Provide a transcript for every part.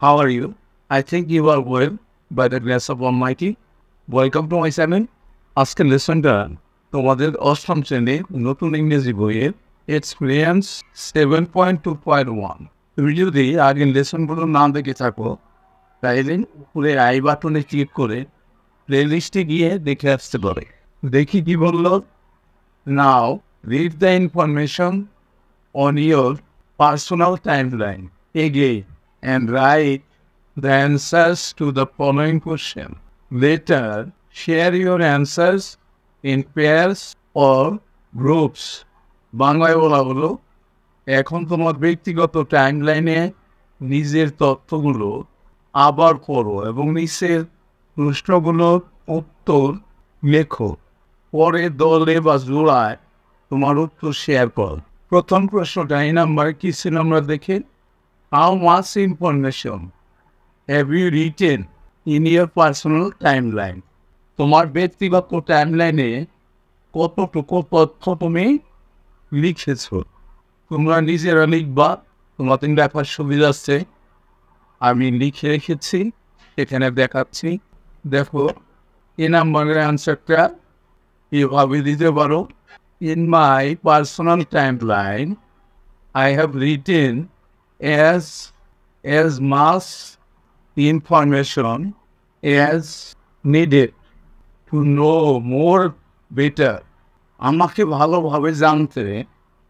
How are you? I think you are well by the grace of Almighty. Welcome to my channel. আজকের লেসনটা তোমাদের অষ্টম শ্রেণীর নতুন ইংরেজি বইয়ের এক্সপিরিয়েন্স 7.2.1। তুমি যদি আগের লেসনগুলো না দেখে থাকো তাইলে উপরে আই বাটনে ক্লিক করে প্লেলিস্টে গিয়ে দেখে আসতে পারে। দেখি কি বললো। নাও read the information on your personal timeline again and write the answers to the following question. Later, share your answers in pairs or groups. বাংলায় বলা হলো, এখন তোমার ব্যক্তিগত টাইমলাইনে নিজের তথ্যগুলো আবার পড়ো এবং নিচের প্রশ্নগুলোর উত্তর লেখো। পরে দলে বা জোড়ায় তোমার উত্তর শেয়ার করো। প্রথম প্রশ্নটা এই নাম্বার কি ছিল আমরা দেখি। How much information have you written in your personal timeline? তোমার ব্যক্তিগত টাইমলাইনে কতটুকু তথ্য তুমি লিখেছ? তোমরা নিজেরা লিখবা, তোমাদের দেখার সুবিধা আছে। আমি লিখে রেখেছি, এখানে দেখাচ্ছি। দেখো, এই নাম্বারের অ্যান্সারটা এভাবে দিতে পারো। In my personal timeline, I have written as much information as needed to know more better. আমাকে ভালোভাবে জানতে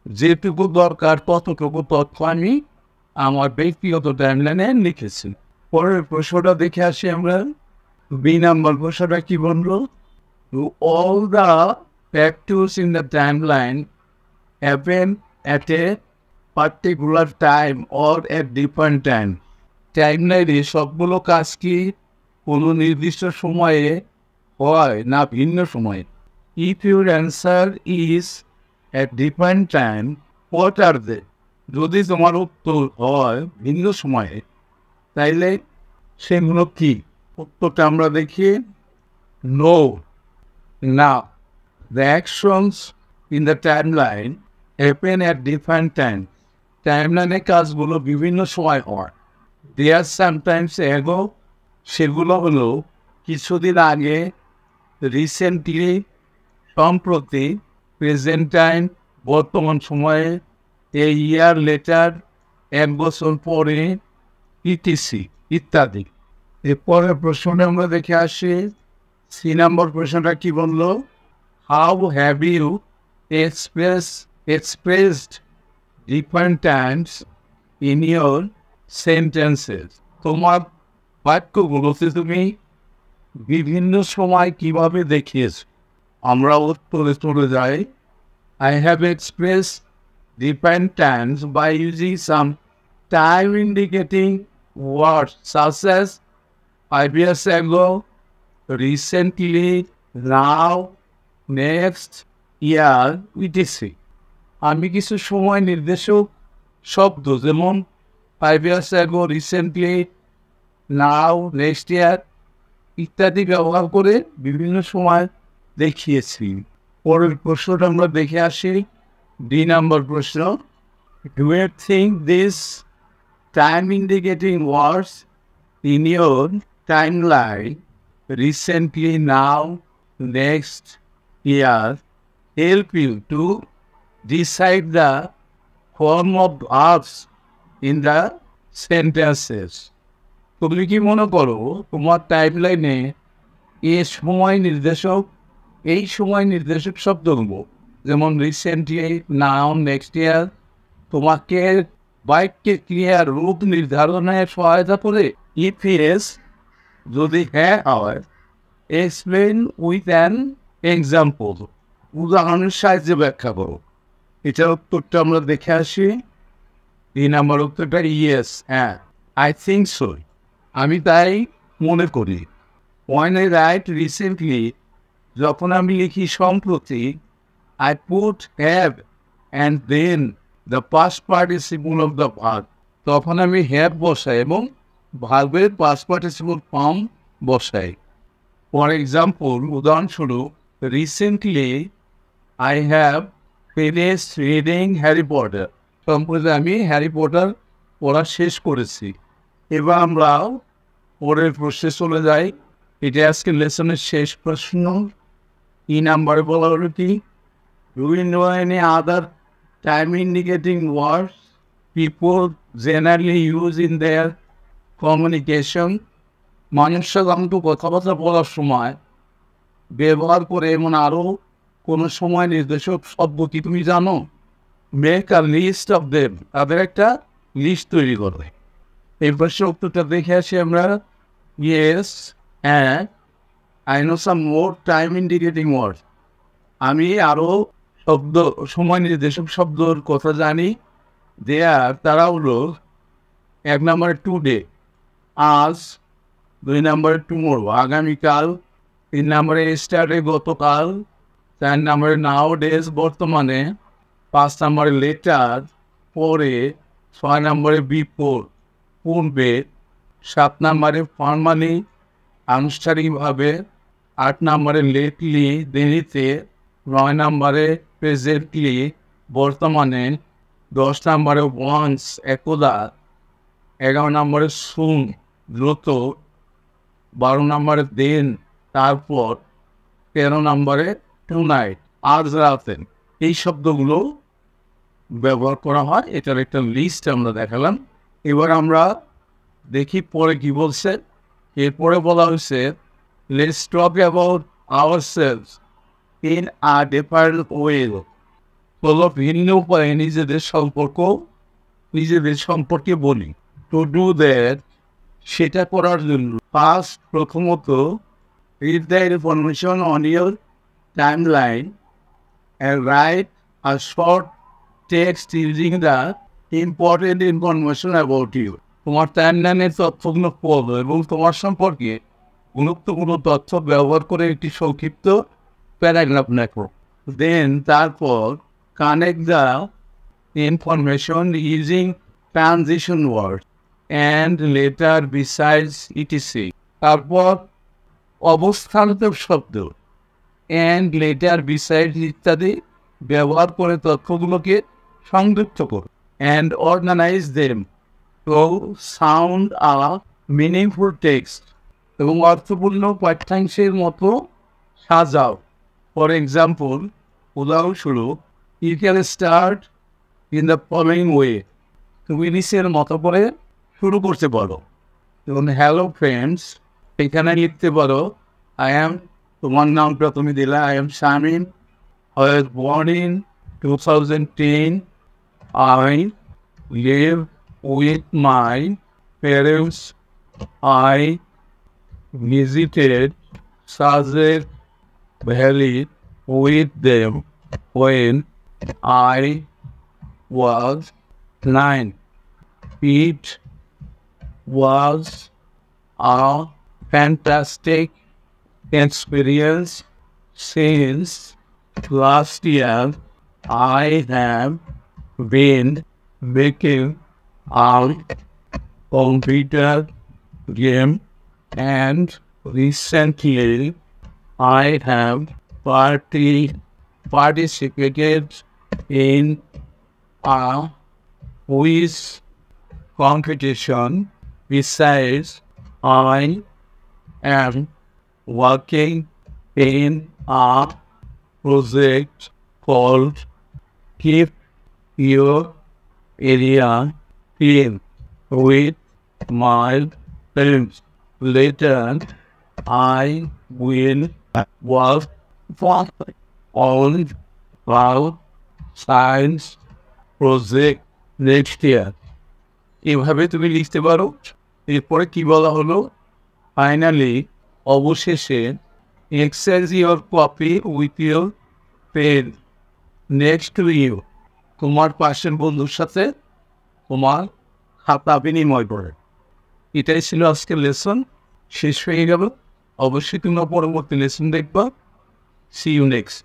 যেটুকু দরকার ততটুকু তথ্য আমি আমার ব্যক্তিগত টাইমলাইনে লিখেছি। পরের প্রশ্নটা দেখে আসি আমরা। বি নাম্বার প্রশ্নটা কি বললো? All the factors in the timeline happen at a particular time or at different time. টাইমলাইনে সবগুলো কাজ কি কোনো নির্দিষ্ট সময়ে হয় না ভিন্ন সময়ে? If your answer is at different time, what are they? যদি তোমার উত্তর হয় ভিন্ন সময়ে তাইলে সেগুলো কি? উত্তরটা আমরা দেখি। No. Now, the actions in the timeline happen at different times. টাইমলাইনে কাজগুলো বিভিন্ন সময় হয়। They are sometimes ago, সেগুলো হলো কিছুদিন আগে, রিসেন্টলি সম্প্রতি, প্রেজেন্ট টাইম বর্তমান সময়ে, এ ইয়ার লেটার এক বছর পরে, ইটিসি ইত্যাদি। এরপরে প্রশ্নটা আমরা দেখে আসি। সি নাম্বার প্রশ্নটা কি বললো? How have you expressed different times in your sentences? তোমার বাক্যগুলোতে তুমি বিভিন্ন সময় কিভাবে দেখিয়েছ? আমরা উত্তরে চলে যাই। I have expressed different times by using some time indicating words such as 5 years ago, recently, now, next, year, etc. আমি কিছু সময় নির্দেশক শব্দ যেমন 5 years ago, recently, now, next year ইত্যাদি ব্যবহার করে বিভিন্ন সময় দেখিয়েছি। পরের প্রশ্নটা আমরা দেখে আসি। ডি নাম্বার প্রশ্ন। Do you think this time indicating words in your timeline, recently, now, next, year, help you to decide the form of verbs in the sentences? তুমি কি মনে করো তোমার টাইমলাইনে এই সময় নির্দেশক শব্দগুলো যেমন রিসেন্টলি, নাও, নেক্সট ইয়ার তোমাকে বাক্যের ক্রিয়ার রূপ নির্ধারণে সহায়তা করে? ইফ ইয়েস, যদি হ্যাঁ হয়, এক্সপ্লেন উইথ অ্যান এক্সাম্পল, উদাহরণের সাহায্যে ব্যাখ্যা করো। এটার উত্তরটা আমরা দেখে আসি। এই নাম্বার উত্তরটা ইয়েস, হ্যাঁ, আই থিঙ্ক সো, আমি তাই মনে করি। When I write recently, যখন আমি লিখি সম্প্রতি, I put have and then the past participle of the verb, তখন আমি have বসাই এবং ভার্বের past participle form বসাই। ফর এক্সাম্পল, উদাহরণস্বরূপ, recently I have finished reading Harry Potter, সম্প্রতি আমি হ্যারি পটার পড়া শেষ করেছি। এবার আমরা পরের প্রশ্নে চলে যাই। এটা আজকে লেসনের শেষ প্রশ্ন। কি নাম্বারে বলা হলো কি, do you know any other time indicating words people generally use in their communication? মানুষ সাধারণত কথাবার্তা বলার সময় ব্যবহার করে এমন আরও কোনো সময় নির্দেশক শব্দ কি তুমি জানো? Make a list of them, তাদের একটা লিস্ট তৈরি করবে। এই প্রশ্নের উত্তরটা দেখে আসি আমরা। ইয়েস, হ্যাঁ, I know some more time indicating word, আমি আরও শব্দ সময় নির্দেশক শব্দর কথা জানি। দেয়ার, তারা হলো, 1 নম্বরে টুডে, আজ। 2 নম্বরে টুমোরো, আগামীকাল। 3 নম্বরে স্টারডে, গতকাল। 4 নম্বরে নাও ডেজ, বর্তমানে। 5 নম্বরে লেটার, পরে। 6 নম্বরে বিফোর, পূর্বে। 7 নম্বরে ফর্মালি, আনুষ্ঠানিকভাবে। 8 নম্বরে লেটলি, দেরিতে। 9 নম্বরে প্রেজেন্টলি, বর্তমানে। 10 নম্বরে ওয়ান্স, একদা। 11 নম্বরে সুন, দ্রুত। 12 নম্বরে দেন, তারপর। 13 নম্বরে টুনাইট, আজ রাতে। এই শব্দগুলো ব্যবহার করা হয়। এটার একটা লিস্ট আমরা দেখালাম। এবার আমরা দেখি পরে কি বলছে। এরপরে বলা হয়েছে, let's talk about ourselves in a different way. হলো ভিন্ন উপায়ে নিজেদের সম্পর্কে বলি। টু ডু দ্যাট, সেটা করার জন্য ফার্স্ট, প্রথমত, read the information on your time line and write a short text using the important information about you. তোমার টাইমলাইনের তথ্যগুলো পড়ো এবং তোমার সম্পর্কে গুরুত্বপূর্ণ তথ্য ব্যবহার করে একটি সংক্ষিপ্ত প্যারাগ্রাফ লেখো। দেন, তারপর, connect the information using transition word and later besides etc. তারপর অবস্থানগত শব্দ অ্যান্ড লেটার বিসাইড ইত্যাদি ব্যবহার করে তথ্যগুলোকে সংযুক্ত করো। And organize them to sound a meaningful text, এবং অর্থপূর্ণ পাঠ্যাংশের মতো সাজাও। ফর এক্সাম্পল, উদাহরণস্বরূপ, you can start in the following way, তুমি নিচের মতো করে শুরু করতে পারো। যেমন হ্যালো ফ্রেন্ডস, এখানে লিখতে পারো, আই অ্যাম, তোমার নামটা তুমি দিলা, I am Shamim, I was born in 2010. I live with my parents. I visited Sazer Valley with them when I was 9. It was a fantastic experience. Since last year, I have been making a computer game, and recently I have participated in a quiz competition. Besides, I am working in a project called Keep Your Area Clean with my friends. Later, I will work on cloud science project next year. এভাবে তুমি লিখতে পারো। এরপরে কি বলা হলো, finally, অবশেষে, exchange your copy with your pen next to you, তোমার পাশের বন্ধুর সাথে তোমার খাতা বিনিময় করে। এটাই ছিল আজকের লেসন, শেষ হয়ে গেল। অবশ্যই তোমরা পরবর্তী লেসন দেখবা। See you next.